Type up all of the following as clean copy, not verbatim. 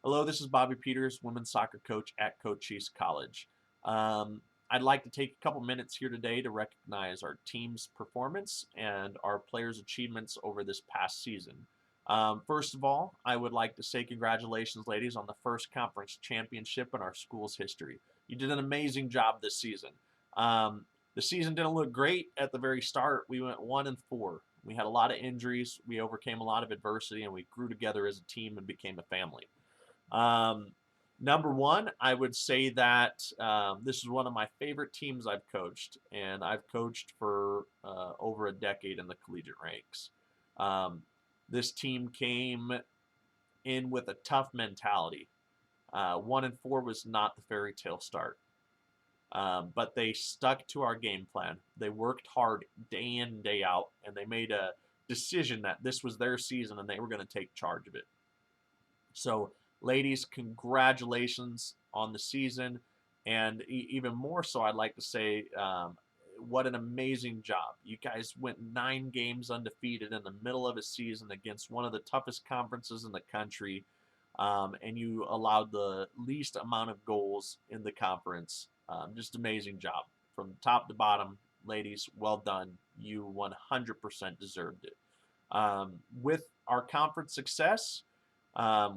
Hello, this is Bobby Peters, women's soccer coach at Cochise College. I'd like to take a couple minutes here today to recognize our team's performance and our players' achievements over this past season. First of all, I would like to say congratulations, ladies, on the first conference championship in our school's history. You did an amazing job this season. Um, the season didn't look great at the very start. We went 1-4. We had a lot of injuries. We overcame a lot of adversity, and we grew together as a team and became a family. Um, Number one, I would say that this is one of my favorite teams I've coached, and I've coached for over a decade in the collegiate ranks. Um, this team came in with a tough mentality. 1-4 was not the fairy tale start, but they stuck to our game plan. They worked hard day in and day out, and they made a decision that this was their season and they were going to take charge of it. So, ladies, congratulations on the season. And even more so, I'd like to say, what an amazing job. You guys went 9 games undefeated in the middle of a season against one of the toughest conferences in the country. And you allowed the least amount of goals in the conference. Just amazing job. From top to bottom, ladies, well done. You 100% deserved it. With our conference success,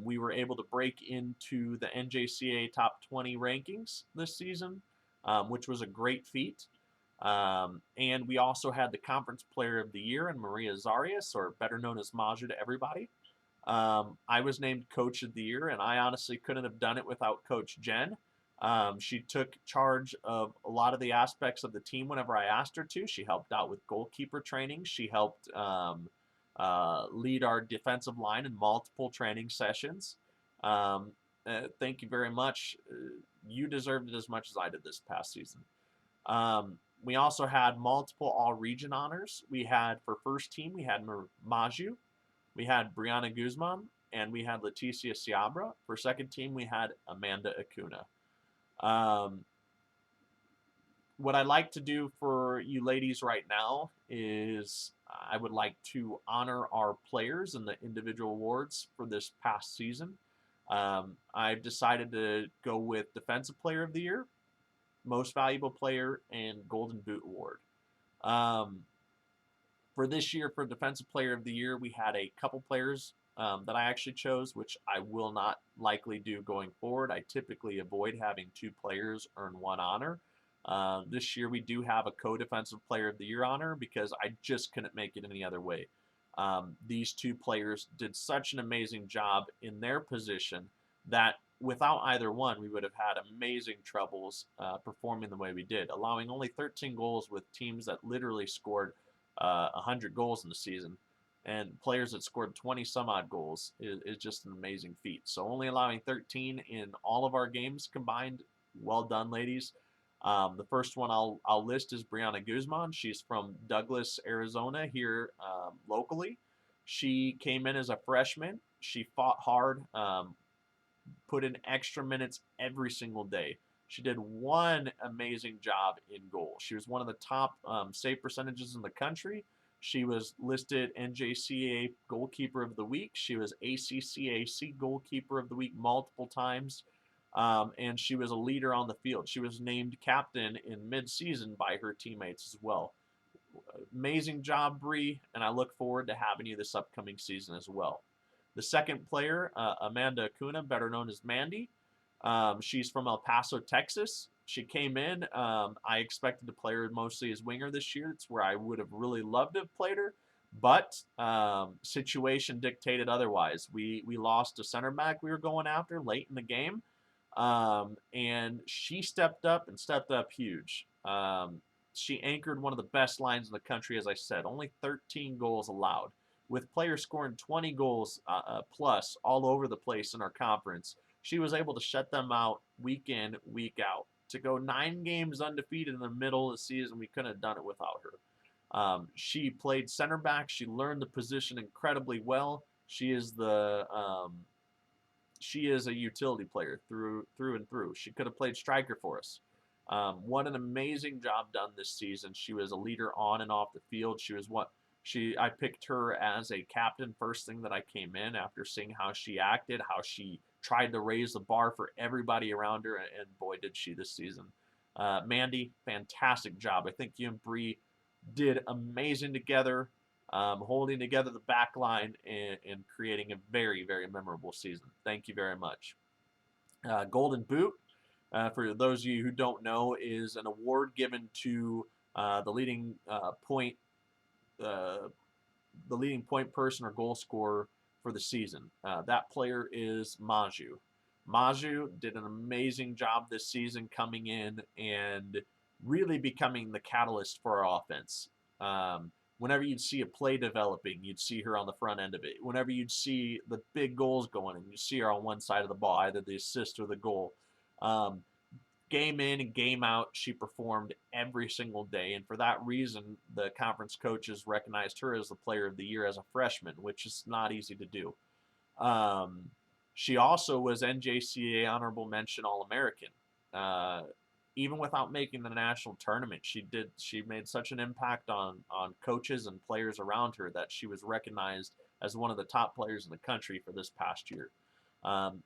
we were able to break into the NJCAA top 20 rankings this season, which was a great feat. And we also had the Conference Player of the Year in Maria Zarias, or better known as Maju to everybody. I was named Coach of the Year, and I honestly couldn't have done it without Coach Jen. She took charge of a lot of the aspects of the team whenever I asked her to. She helped out with goalkeeper training. She helped lead our defensive line in multiple training sessions. Um, Thank you very much. You deserved it as much as I did this past season. We also had multiple all-region honors. We had for first team, we had Maju, we had Brianna Guzman, and we had Leticia Ciabra. For second team, we had Amanda Acuna. Um, what I'd like to do for you ladies right now is I would like to honor our players and the individual awards for this past season. I've decided to go with Defensive Player of the Year, Most Valuable Player, and Golden Boot Award. Um, for this year, for Defensive Player of the Year, we had a couple players that I actually chose, which I will not likely do going forward. I typically avoid having 2 players earn 1 honor. This year, we do have a co-defensive player of the year honor because I just couldn't make it any other way. These 2 players did such an amazing job in their position that without either one, we would have had amazing troubles performing the way we did, allowing only 13 goals with teams that literally scored 100 goals in the season. And players that scored 20 some odd goals is just an amazing feat. So only allowing 13 in all of our games combined. Well done, ladies. The first one I'll list is Brianna Guzman. She's from Douglas, Arizona, here locally. She came in as a freshman. She fought hard, put in extra minutes every single day. She did one amazing job in goal. She was one of the top save percentages in the country. She was listed NJCAA Goalkeeper of the Week. She was ACCAC Goalkeeper of the Week multiple times. And she was a leader on the field. She was named captain in mid-season by her teammates as well. Amazing job, Bree, and I look forward to having you this upcoming season as well. The second player, Amanda Acuna, better known as Mandy. She's from El Paso, Texas. She came in. I expected to play her mostly as winger this year. It's where I would have really loved to have played her, but situation dictated otherwise. We lost a center back we were going after late in the game, and she stepped up and stepped up huge. She anchored one of the best lines in the country, as I said. Only 13 goals allowed, with players scoring 20 goals plus all over the place in our conference. She was able to shut them out week in, week out. To go 9 games undefeated in the middle of the season, we couldn't have done it without her. She played center back. She learned the position incredibly well. She is a utility player through and through. She could have played striker for us. What an amazing job done this season. She was a leader on and off the field. I picked her as a captain first thing that I came in after seeing how she acted, how she tried to raise the bar for everybody around her, and boy, did she this season. Mandy, fantastic job. I think you and Bree did amazing together, holding together the back line and creating a very, very memorable season. Thank you very much. Golden Boot, for those of you who don't know, is an award given to the leading point uh, the leading point person or goal scorer for the season. That player is Maju. Maju did an amazing job this season coming in and really becoming the catalyst for our offense. Whenever you'd see a play developing, you'd see her on the front end of it. Whenever you'd see the big goals going in, you'd see her on one side of the ball, either the assist or the goal. Um, Game in and game out, she performed every single day. And for that reason, the conference coaches recognized her as the player of the year as a freshman, which is not easy to do. She also was NJCAA honorable mention All-American. Even without making the national tournament, she made such an impact on coaches and players around her that she was recognized as one of the top players in the country for this past year.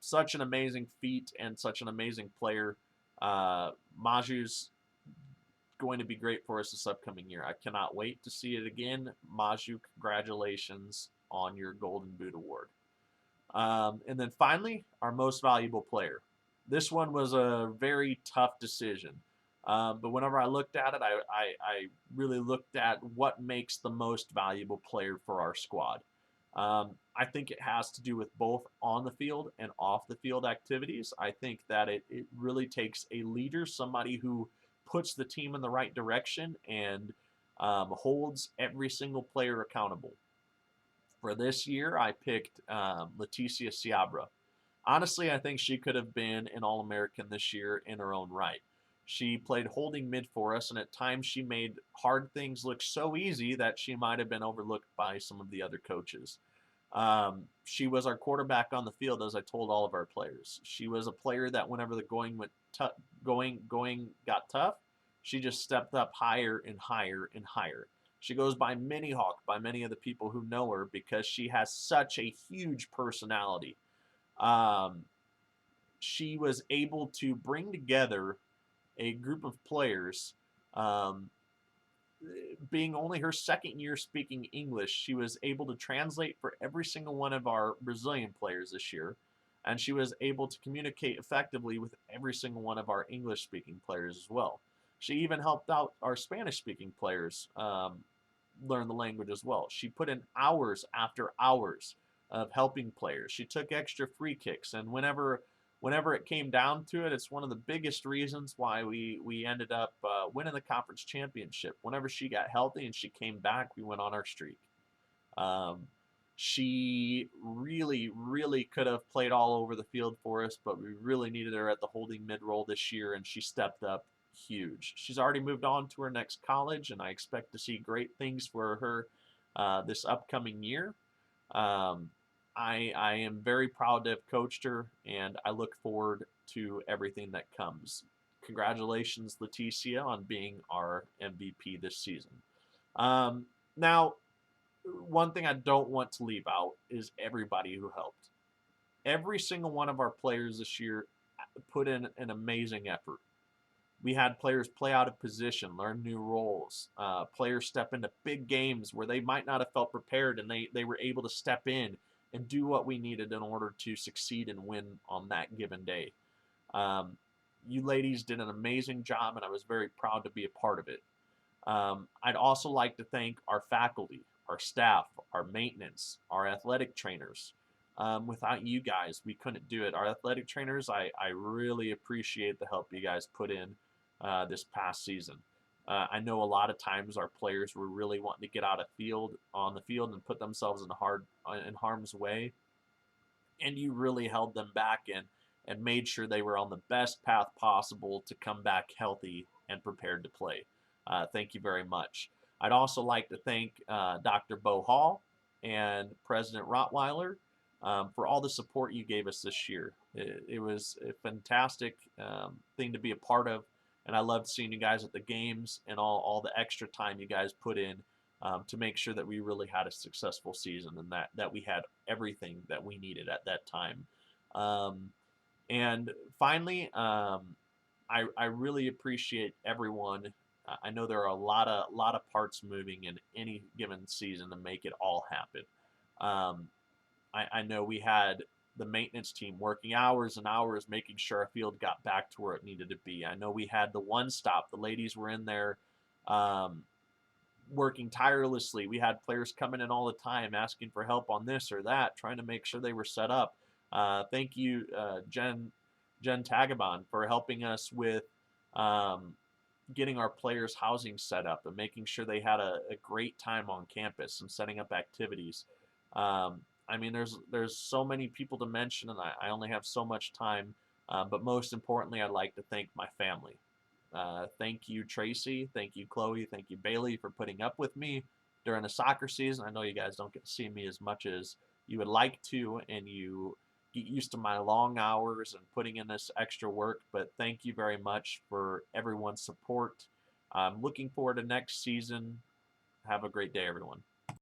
Such an amazing feat and such an amazing player. Maju's going to be great for us this upcoming year. I cannot wait to see it again. Maju, congratulations on your Golden Boot Award. And then finally, our most valuable player. This one was a very tough decision. But whenever I looked at it, I really looked at what makes the most valuable player for our squad. I think it has to do with both on the field and off the field activities. I think that it really takes a leader, somebody who puts the team in the right direction and holds every single player accountable. For this year, I picked Leticia Seabra. Honestly, I think she could have been an All-American this year in her own right. She played holding mid for us, and at times she made hard things look so easy that she might have been overlooked by some of the other coaches. She was our quarterback on the field, as I told all of our players. She was a player that whenever the going went going got tough, she just stepped up higher and higher and higher. She goes by Mini Hawk by many of the people who know her because she has such a huge personality. Um, she was able to bring together a group of players. Um, Being only her second year speaking English, she was able to translate for every single one of our Brazilian players this year. And she was able to communicate effectively with every single one of our English speaking players as well. She even helped out our Spanish speaking players learn the language as well. She put in hours after hours of helping players. She took extra free kicks, and whenever it came down to it, it's one of the biggest reasons why we ended up winning the conference championship. Whenever she got healthy and she came back, we went on our streak. She really, really could have played all over the field for us, but we really needed her at the holding mid role this year, and she stepped up huge. She's already moved on to her next college, and I expect to see great things for her this upcoming year. I am very proud to have coached her, and I look forward to everything that comes. Congratulations, Leticia, on being our MVP this season. Now, one thing I don't want to leave out is everybody who helped. Every single one of our players this year put in an amazing effort. We had players play out of position, learn new roles. Players step into big games where they might not have felt prepared, and they were able to step in and do what we needed in order to succeed and win on that given day. You ladies did an amazing job, and I was very proud to be a part of it. I'd also like to thank our faculty, our staff, our maintenance, our athletic trainers. Without you guys, we couldn't do it. Our athletic trainers, I really appreciate the help you guys put in this past season. I know a lot of times our players were really wanting to get out of on the field and put themselves in harm's way, and you really held them back and made sure they were on the best path possible to come back healthy and prepared to play. Thank you very much. I'd also like to thank Dr. Bo Hall and President Rottweiler for all the support you gave us this year. It was a fantastic thing to be a part of, and I loved seeing you guys at the games and all the extra time you guys put in to make sure that we really had a successful season and that we had everything that we needed at that time. Um, and finally, I really appreciate everyone. I know there are a lot of parts moving in any given season to make it all happen. Um, I know we had the maintenance team working hours and hours making sure our field got back to where it needed to be. I know we had the one stop. The ladies were in there um, working tirelessly. We had players coming in all the time asking for help on this or that, trying to make sure they were set up. Thank you, Jen Tagabon, for helping us with um, getting our players' housing set up and making sure they had a great time on campus and setting up activities. I mean, there's so many people to mention, and I only have so much time. But most importantly, I'd like to thank my family. Thank you, Tracy. Thank you, Chloe. Thank you, Bailey, for putting up with me during the soccer season. I know you guys don't get to see me as much as you would like to, and you get used to my long hours and putting in this extra work. But thank you very much for everyone's support. I'm looking forward to next season. Have a great day, everyone.